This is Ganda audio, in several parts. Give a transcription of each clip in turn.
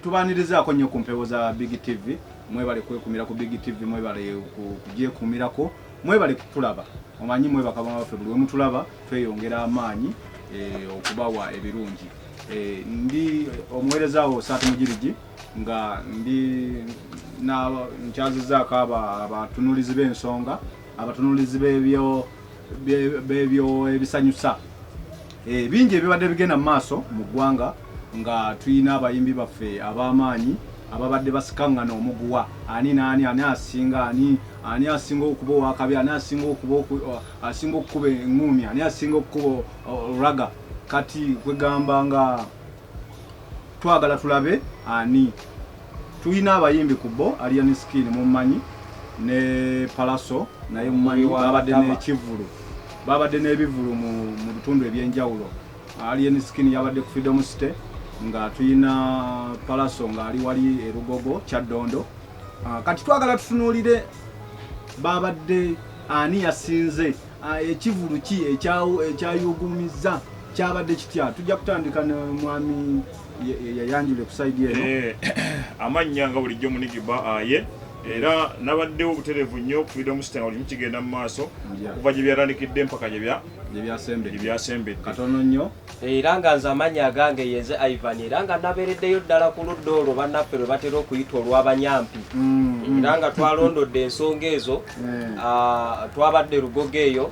tubanirizaako nnyo ku mpewo za Big TV mwebale kwekumira ku Big TV mwebale kugyekumira mwebale kutulaba omanyi mwebaka baffe buli mutulaba tweyongera amaanyi okubawa ebirungi ndi omuweerezaawo Saatu Mugirigi nga ndi nkyazizaako abatunulizi b'ensonga abatunulizi b'ebyo ebisanyusa bingi ebibadde bigenda mu maaso mu ggwanga nga tuyina abayimbi baffe ab'amaanyi ababadde basikaŋŋana omuguwa ani asinga okuba owakabi ani asinga okukuba eŋŋumi ani asinga okukuba olulaga kati kwegamba nga twagala tulabe ani tuyina abayimbi ku bo Alien Skin mumanyi ne pallaso naye mumanyi babadde n'ekivulu babadde n'ebivulu mu bitundu ebyenjawulo Alien Skin yabadde ku Freedom City nga tuyina pallaso nga ali wali erugogo Kyaddondo kati twagala tutunuulire babadde ani yasinze ekivulu ki ekyayugumiza kyabadde kitya tujja kutandika ne mwami yayanjule ku side eno amannya nga bulijjo Munigiba aye era nabaddewo obuterevu nnyo ku Freedom City nga buli mukigenda mu maaso okuva gye byatandikidde mpaka gye byasembedde katono nnyo era nga nze amannya agange yenze Ivan era nga nabeereddeyo ddala ku ludda olwo bannaffe lwe batera okuyita olw'abanyampi era nga twalondodde ensonga ezo twabadde Rugogo eyo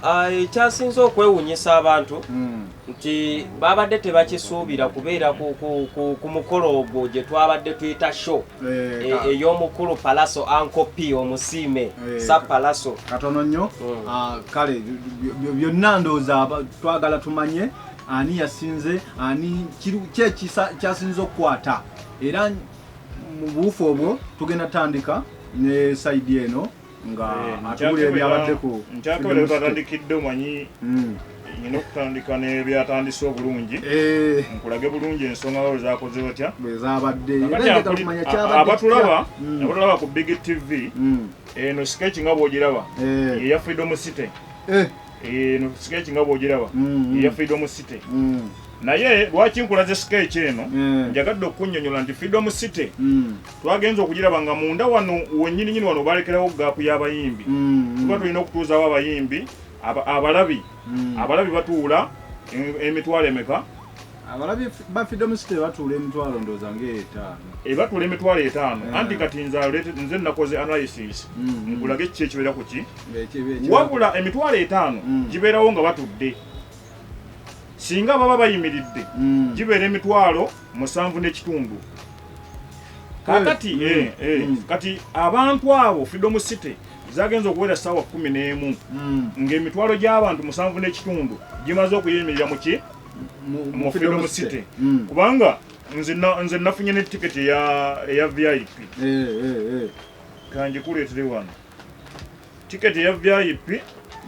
ekyasinze okwewuunyisa abantu nti babadde tebakisuubira kubeera ku mukolo ogwo gye twabadde tuyita show ey'omukulu pallaso Uncle P omusiime sa pallaso katono nnyo kale byonna ndowooza twagala tumanye ani yasinze ani kyasinze okukwata era mu buufu obwo tugenda tandika ne saidi eno nga atubulira ebyabaddeko nkyakabere batandikidde omanyi nyina okutandika nebyatandise obulungi nkulage bulungi ensonga bwe zakoze batya abatulaba ku Big TV eno sketch nga bwogiraba eya Freedom City eno sketch nga bwogiraba eya Freedom City naye lwaki nkulaze sketch eno njagadde okunnyonnyola nti Freedom City twagenza okugiraba nga munda wano wennyini wano balekerawo gaapu y'abayimbi tuba tulina okutuuzawo abayimbi abalabi batuula emitwalo emeka abalabi ba Freedom City batuula emitwalo ndooza nga batuula emitwalo 5 anti kati nze nakoze analysis nkulage kiki ekibeera ku ki wabula emitwalo 5 gibeerawo nga batudde singa baba bayimiridde gibeera emitwalo 7.5 kakati kati abantu abo Freedom City zagenza okubeera ssaawa 11 ng'emitwalo gy'abantu 7.5 gimaze okuyimirira mu Freedom City kubanga nze nafunye ne tiketi eya VIP kanjikuleetere wano tiketi eya VIP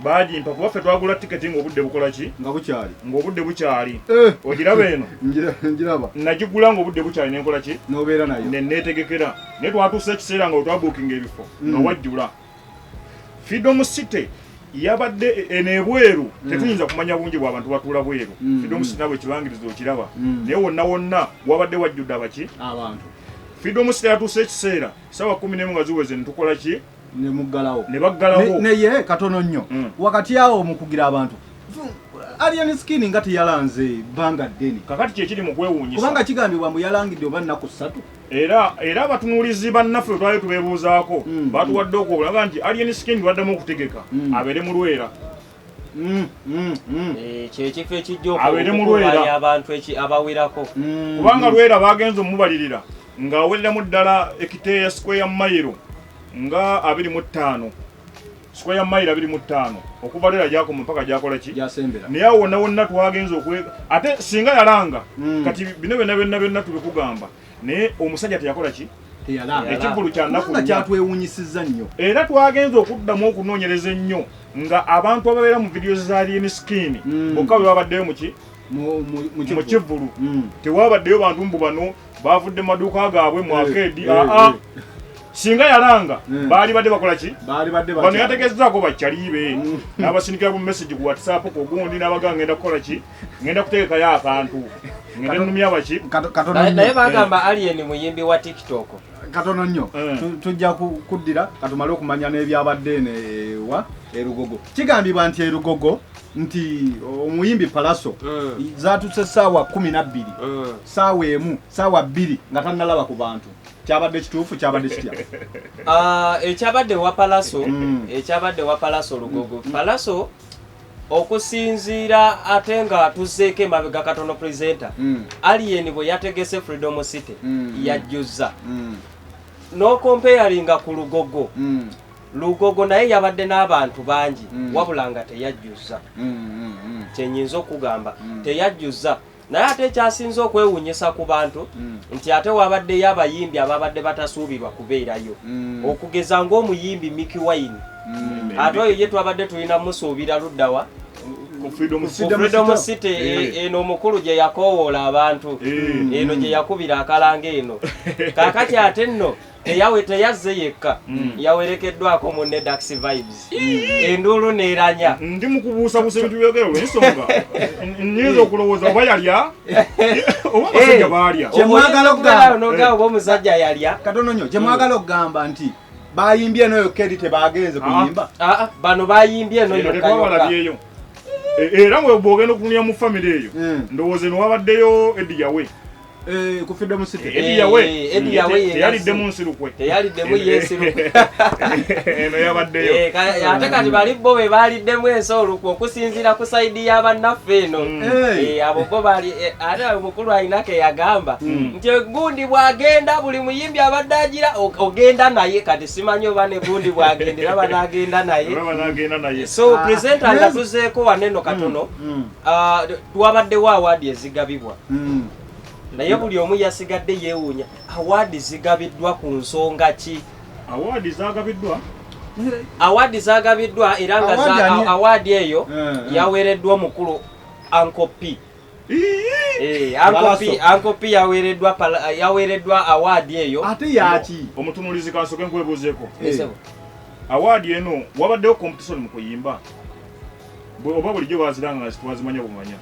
bagimpa kuba ffe twagula tiketi ng'obudde bukola ki ng'obudde bukyali ogiraba eno njiraba nagigula ng'obudde bukyali nenkola ki n'obeera nayo neetegekera naye twatuusa ekiseera nga wetwabuukinga ebifo nga wajjula Freedom City yabadde enebweru tetuyinza kumanya bungi bw'abantu batuula bweru Freedom City nabwe ekibangirizo okiraba naye wonna wabadde wajjudde abaki abantu Freedom City yatuusa ekiseera ssaawa 11 nga ziweze netukola ki ne baggalawo naye katono nnyo wakati awo mukugira abantu Alien Skin nga teyalanze bbanga ddene kakati kyekiri mu kwewuunyisa kubanga kigambibwa mbu yalangidde oba nnaku 3 era abatunuulizi bannaffe twali tubeebuuzaako batuwadde okwogera nti Alien Skin twaddemu okutegeka abeere mu Lwera kyekifo ekijja okukulanya abantu abawerako kubanga Lwera bagenza omubalirira ng'awereramu ddala ekiteeya square mile nga 25 square mile 25 okuva Lwera gyakoma mpaka gyakola ki naye awo wonna twagenza ate singa yalanga kati bino byonna tubikugamba naye omusajja teyakola ki ekivulu kyatwewuunyisizza nnyo era twagenza okuddamu okunoonyereza ennyo nga abantu ababeera mu videos za Alien Skin bokka bwe babaddeyo mu kivulu tewabaddeyo bantu mbu bano bavudde mu maduuka gaabwe mu arcade singa yalanga baali badde bakola ki bano yategeezaako bakyaliibe n'abasindikira ku message ku WhatsApp ku gundi n'abaga ngenda kukola ki ngenda kutegekayo akantu ngende numya bachi katono naye bagamba alien muyimbi wa TikTok katono nnyo tujja kuddira katumale okumanya n'ebyabadde wa erugogo kigambibwa nti erugogo nti omuyimbi pallaso zatuse saawa 12 saawa emu saawa 2 nga tannalaba ku bantu kyabadde kituufu kyabadde kitya ekyabadde wa pallaso lugogo pallaso okusinziira ate nga tuzzeeko emabega katono presenter alien bwe yategese Freedom City yajjuza n'okompeyalinga ku lugogo naye yabadde n'abantu bangi wabula nga teyajjuza kyenyinza okugamba teyajjuza naye ate ekyasinza okwewunyisa ku bantu nti ate wabaddeyo abayimbi ababadde batasuubirwa kubeerayo okugeza ng'omuyimbi Mickey Wine ate oyo ye twabadde tulina musuubira luddawa ku Freedom City eno omukulu gye yakoowoola abantu eno gye yakubira akalanga eno kaakati ate nno teyazze yekka yawerekeddwako munne Dax Vibes enduulu neeranya ndi mukubuusabuusa ebintu byogero ensonga nyinza okulowooza oba yalya oba abasajja baalya nogaa oba omusajja yalya katono nnyo kyemwagala okugamba nti bayimbye eno yokka eri tebagenze kuyimba bano bayimbye eno yokka era mwe bwogenda okutunira mu famire eyo ndowooza eno wabaddeyo Eddie Yawe ku Freedom City Eddie Yawe teyaliddemu nsirukwe teyaliddemu yensirukwe eno yabaddeyo ate kati bali bo be baaliddemu ensoolukwe okusinziira ku sayidi y'abannaffe eno abo bo bali ate omukulu alina ke yagamba nti egundi bw'agenda buli muyimbi abadde agira ogenda naye kati simanyi oba ne gundi bw'agendera banagenda naye so presenter nga tuzeeko waneno katono twabaddewo awaadi ezigabibwa naye buli omu yasigadde yeewuunya awaadi zigabiddwa ku nsonga ki awaadi zagabiddwa era nga awaadi eyo yaweereddwa omukulu Ankopi Ankopi yaweereddwa awaadi eyo ate yaki omutunulizi kansoke nkwebuuzeeko awaadi eno wabaddewo competition mu kuyimba oba bulijjo baziranga nga twazimanya bumanya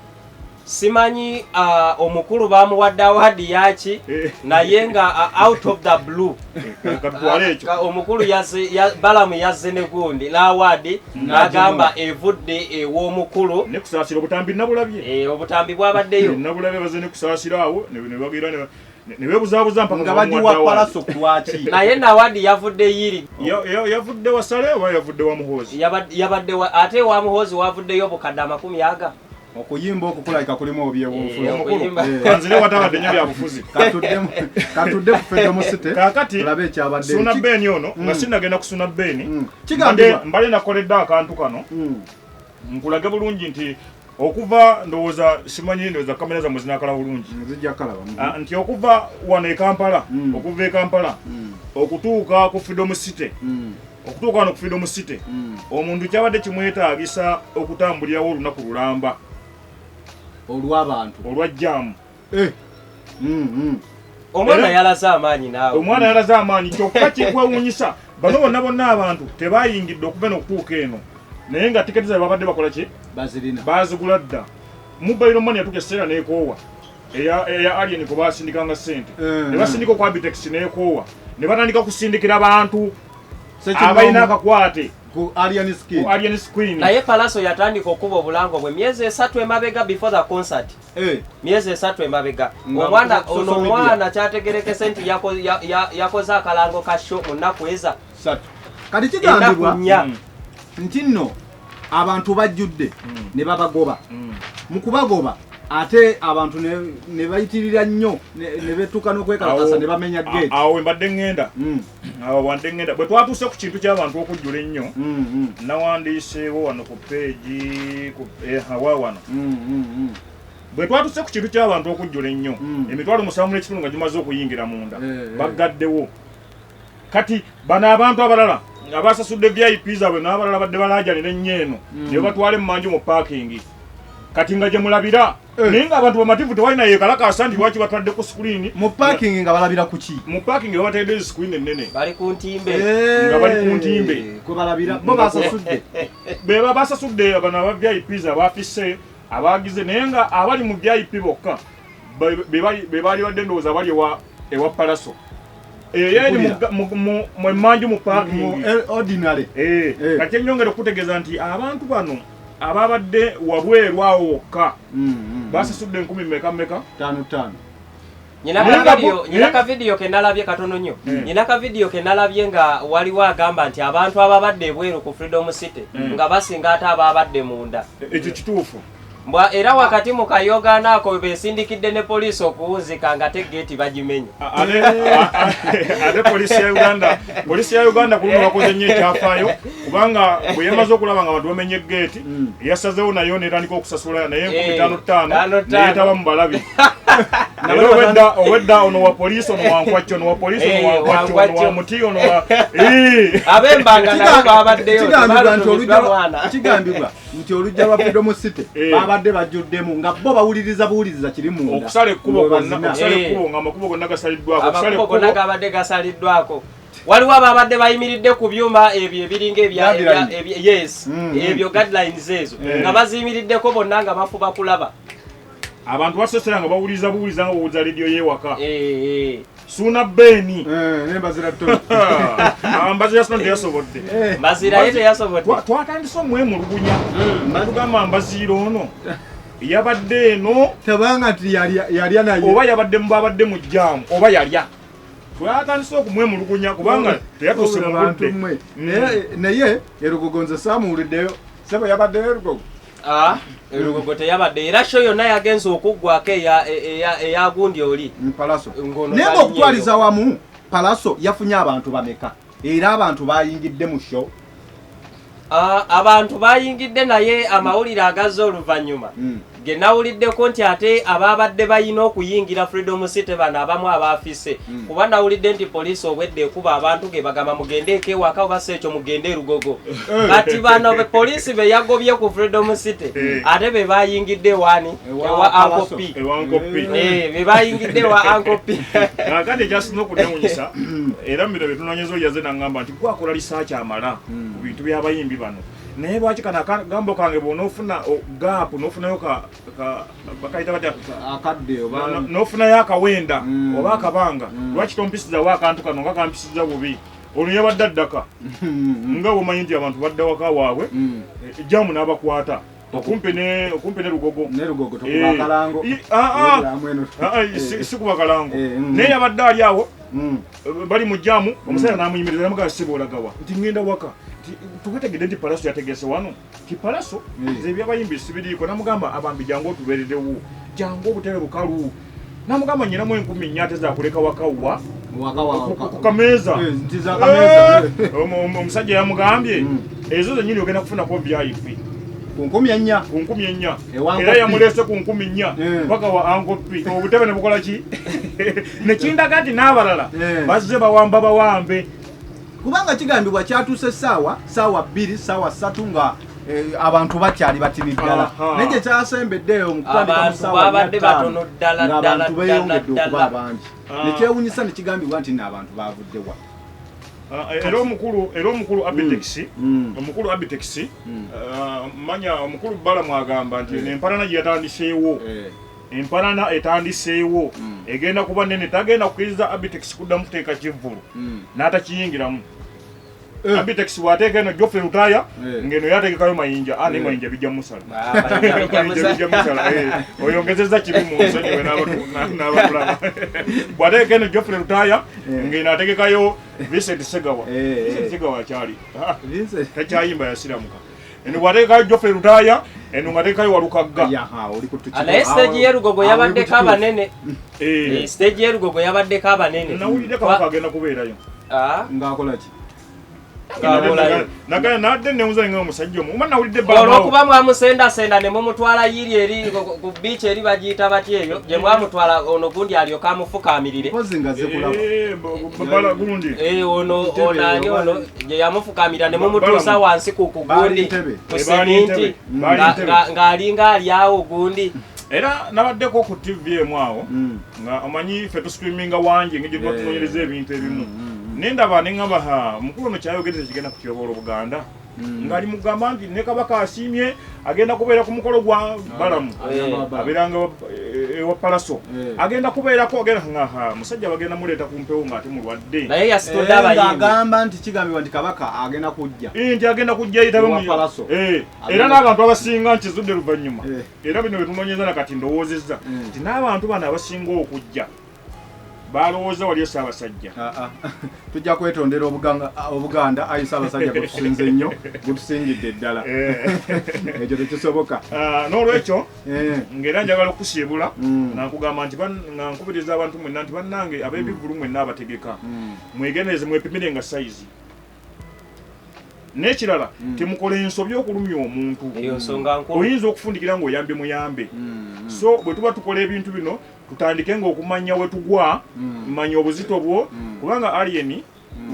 simanyi omukulu bamuwadde awaadi yaki naye nga out of the blue omukulu balamu yazze ne gundi n'awaadi n'agamba evudde ew'omukulu nekusaasira obutambi nabulabye obutambi bwabaddeyo nabulabye baze nekusaasira awo ne bagira ne beebuzaabuza mpaka nga bagiwa Pallaso kulwaki naye n'awaadi yavudde yiri yavudde wasale oba yavudde wa muhoozi yabadde ate wa muhoozi wavuddeyo obukadde 40 okuyimba okukulabika kulimu obyebufuanzire watabadde nnyo byabufuzi katudde ku Freedom City kakati tulabe ekyabadde suna beeni ono nga sinagenda kusuna beeni mbale nakoledde akantu kano nkulage bulungi nti okuva ndowooza simanyi ndowooza kamera zammwe zinakala bulungi nti okuva wano e Kampala okuva e Kampala okutuuka ku Freedom City okutuuka wano ku Freedom City omuntu kyabadde kimwetaagisa okutambulirawo olunaku lulamba olw'abantu olwa jjaamu omwana yalaze amaanyi naawe omwana yalaze amaanyi kyokka kikwewuunyisa bano bonna abantu tebayingidde okuva eno okutuuka eno naye nga tiketi zaabwe babadde bakola ki bazigula dda mobile money yatuuka ekiseera n'ekoowa eya alien kwe basindikanga ssente ne basindika okwa Bitex n'ekoowa ne batandika kusindikira abantu abalina akakwate ku Alien Screen naye Pallaso yatandika okuba obulango bwe myezi 3 emabega before the concert myezi 3 emabega omwana kyategerekese nti yakoze akalango ka show mu nnaku eza 3 kati kigambibwa nti nno abantu bajjudde ne babagoba mu kubagoba ate abantu ne bayitirira nnyo ne betuuka n'okwekalakasa ne bamenya gate awo mbadde ngenda bwe twatuuse ku kintu ky'abantu okujjula ennyo nawandiiseewo wano ku peegi hawa wano bwe twatuuse ku kintu ky'abantu okujjula ennyo emitwalo 7 nga gimaze okuyingira munda baggaddewo kati bano abantu abalala abasasudde VIP zaabwe n'abalala badde balaajanira ennyo eno ne batwale mu manju mu paakingi kati nga gye mulabira naye nga abantu bamativu tewalina yeekalakaasa nti lwaki batwadde ku screen mu parking nga balabira ku ki mu parking babatedde screen ennene bali ku ntimbe nga bali ku ntimbe kwe balabira bo basasudde beba basasudde abana aba VIPs abafisse abagize naye nga abali mu VIP bokka bebali badde ndowooza bali ewa pallaso yeni mu manju mu parking ordinary kati ennyongera okutegeeza nti abantu bano ababadde wabweru awo wokka basasudde 10 mmeka 5 Nyina ka video ke nalabye katono nnyo. Nyina ka video ke nalabye nga waliwo agamba nti abantu ababadde bweru ku Freedom City nga basinga ate ababadde munda. Ekyo kituufu. Mbwa era wakati mu kayogaana ako besindikidde ne poliisi okuwunzika nga teggeeti bagimenya. Ate poliisi ya Uganda ku luno bakoze nnyo ekyafaayo kubanga bwe yamaze okulaba nga abantu bamenye geeti yasazeewo nayo netandika okusasula naye 55 neyetaba mu balabi. Owedda ono wa poliisi ono wankwacyo ono wa poliisi ono wankwacyo ono wa muti ono wa abembanga nabo babaddeyo kigambibwa nti olujja lwa Freedom City babadde bajjuddemu nga bo bawuliriza kiri munda okusala ekkubo nga amakubo gonna gasaliddwako amakubo gonna gabadde gasaliddwako waliwo ababadde bayimiridde ku byuma ebyo ebiringa ebyo guidelines ezo nga baziyimiriddeko bonna nga bafuba kulaba abantu basesera nga bawuliza nga bawuliza lidiyo yewaka suna beni nembazira tto ambazira sino teyasobodde mbazira ye teyasobodde twatandise omwemulugunya natugamba mbazira ono yabadde eno tabanga nti yalya naye oba yabadde mubabadde mu jjaamu oba yalya twatandise okumwemulugunya kubanga teyatuuse mu budde naye erugogonze saamuwuliddeyo sebo yabaddeyo erugogo erugogo teyabadde era sho yonna yagenza okuggwako eyagundi oli pallaso naye ng'okutwaliza wamu pallaso yafunye abantu bameka era abantu bayingidde mu show abantu bayingidde naye amawulire agazze oluvannyuma ge nawuliddeko nti ate ababadde bayina okuyingira Freedom City bano abamu abaafise kuba nawulidde nti poliisi obwedde ekuba abantu ge bagamba mugendeeko ewaka oba si ekyo mugende erugogo kati bano poliisi be yagobye ku Freedom City ate be bayingidde wani ewa Uncle P be bayingidde ewa Uncle P kakati ekyasinga okudewunyisa era mbiro byetunonyeza oli yaze nangamba nti gwakola lisaaki amala ku bintu by'abayimbi bano naye lwaki kana akambo kange bw'onoofuna gaapu n'ofunayo bakayita batya akadde oba n'ofunayo akawenda oba akabanga lwaki tompisizawo akantu kano nga kampisiza bubi ono yabadde addaka nga bwomanyi nti abantu badde waka waabwe ejjaamu n'abakwata okumpi ne lugogo si kuba kalango naye yabadde ali awo bali mu jjaamu omusajja n'amuyimiriza namugaa siboolagawa nti ngenda waka tukategedde nti pallaso yategese wano ti pallaso ebyabayimbi sibiriiko namugamba abambi jangu otubeeredewo jangu obutebe bukalu namugamba nyinamu 10 ate zakuleka wakawa ku kameeza omusajja yamugambye ezo zenyini ogenda kufunako VIP ku 10 era yamuleese ku 10 mpaka wa Uncle P obutebe ne bukola ki nekindaga nti n'abalala bazze bawambe kubanga kigambibwa kyatuuse saawa 2 saawa 3 nga abantu bakyali batini ddala naye gye kyasembeddeyo mu kutandika mu saawa babadde batono ddala ng'abantu beeyongedde okuba abangi nekyewunyisa nekigambibwa nti n'abantu baavuddewa era omukulu Abitex manya omukulu Bala mwagamba nti empalana gye yatandiseewo empalana etandiseewo egenda kuba nene tagenda kukkiriza Abitex kuddamu kuteeka kivvulu n'atakiyingiramu Abitex bw'ateeka eno Geoffrey Lutaya ng'eno yateekekayo mayinja naye mayinja bijja musala oyongezeza kibi mu nsonyiwe n'abatulaba bw'ateeka eno Geoffrey Lutaya ng'eno ateekekayo Vincent Segawa akyali takyayimba yasiramuka eno bw'ateekekayo Geoffrey Lutaya eno ng'ateekekayo Walukagga naye stage y'erugogo yabaddeko abanene stage y'erugogo yabaddeko abanene nawuliddeko akagenda kubeerayo ng'akolaki nagaya nadde newuza nga omusajja omu uma nawulidde olwokuba mwamusendasenda ne mumutwala yiri eri ku biici eri bagiyita batya ebyo gye mwamutwala ono gundi alyoka amufukaamirire ono gye yamufukaamirira ne mumutuusa wansi ku gundi ku seminti ng'alinga ali awo gundi era nabaddeko ku TV emu awo nga omanyi ffe tusitreaminga wangi ng'egye tuba tunoonyereza ebintu ebimu nendaba neŋŋamba mukulu ono kyayogereza kigenda kutyoboola Buganda ngali mugamba nti ne kabaka asimye agenda kubeera ku mukolo gwa balamu aberanga ewa pallaso agenda kubeerako agenda ngaha musajja bagenda muleeta ku mpewo ng'ate mulwadde naye yasitodde abayimbi agamba nti kigambibwa nti kabaka agenda kujja nti agenda kujja yitabe mu pallaso era n'abantu abasinga nkizudde luvannyuma era bino bye tunoonyeza nakati ndowoozezza nti n'abantu bano abasinga okujja balowooza waliyo Ssaabasajja tujja kwetondera obuganda ayi Ssaabasajja gutusinze nnyo gutusingidde eddala ekyo tekisoboka n'olwekyo ng'era njagala okusiibula nankugamba nti nankubiriza abantu mwenna nti bannange ab'ebivulu mwenna abategeka mwegendereze mwepimirenga sayizi n'ekirala temukole ensobi okulumya omuntu oyinza okufundikira ng'oyambe muyambe so bwe tuba tukola ebintu bino tutandike ng'okumanya we tugwa manya obuzito bwo kubanga alien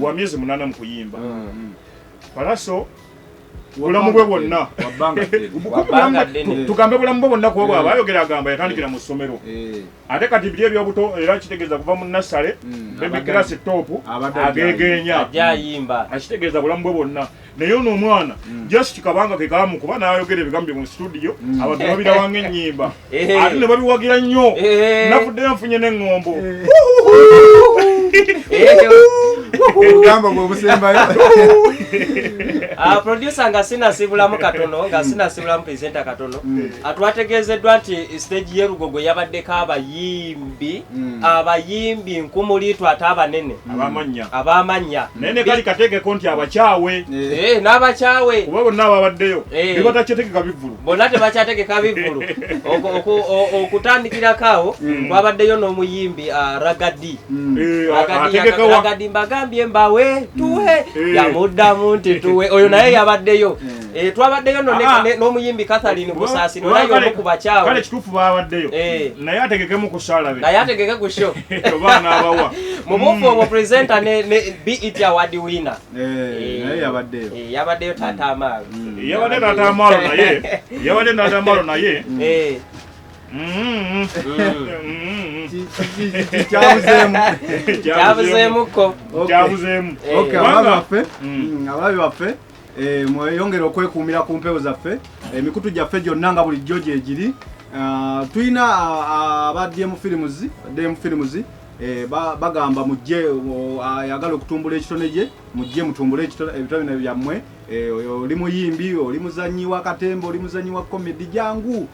wa myezi 8 mu kuyimba pallaso bulamu bwe bwonna tugambe bulamu bwe bwonna kuba bwaba ayogera agamba yatandikira mu ssomero ate kati biri ebyobuto era kitegeeza kuva mu nassale baby class top agegeenya akitegeeza bulamu bwe bwonna naye ono omwana just kabanga ke kaamu kuba n'ayogera ebigambo mu studio abantu babirawange ennyimba ate ne babiwagira nnyo nafudde nfunye n'eŋŋombo ogamba bw'obusembayo producer nga sinasibulamu katono nga sinasibulamu presenter katono atwategeezeddwa nti stage y'erugogo yabaddeko abayimbi nkumulitwa ate abanene abamanya nene kali kateekeko nti abakyawe n'abakyawe kuba bonna ababaddeyo tebatakyategeka bivulu bonna tebakyategeka bivulu okutandikirako twabaddeyo n'omuyimbi ragadi mbagambye mbawe tuwe yamuddamu nti tuwe oyo naye yabaddeyo twabaddeyo n'omuyimbi Catherine Busaasiro naye omu ku bakyawe kale kituufu babaddeyo naye ategekemu ku saalabe naye ategeke ku show obaana abawa mu bufu obwo presenter ne BET award winner naye yabaddeyo Taata Amaalo yabadde Taata Amaalo naye kyabuzeemuko ababi baffe mweyongere okwekuumira ku mpewo zaffe emikutu gyaffe gyonna nga bulijjo gyegiri tulina aba DM Films bagamba mujje ayagala okutumbula ekitone gye mujje mutumbule ebitone byammwe oli muyimbi oli muzanyi wa katembo oli muzanyi wa comedy jangu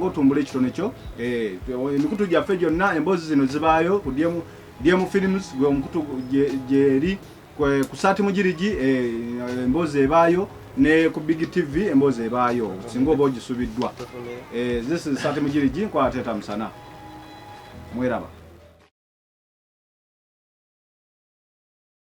otumbule ekitone kyo emikutu gyaffe gyonna emboozi zino zibaayo ku DM Films gwe omukutu gyeri ku Saati Mugirigi emboozi ebaayo ne ku Big TV emboozi ebaayo singa oba ogisubiddwa this is Saati Mugirigi nkwateeta musana mweraba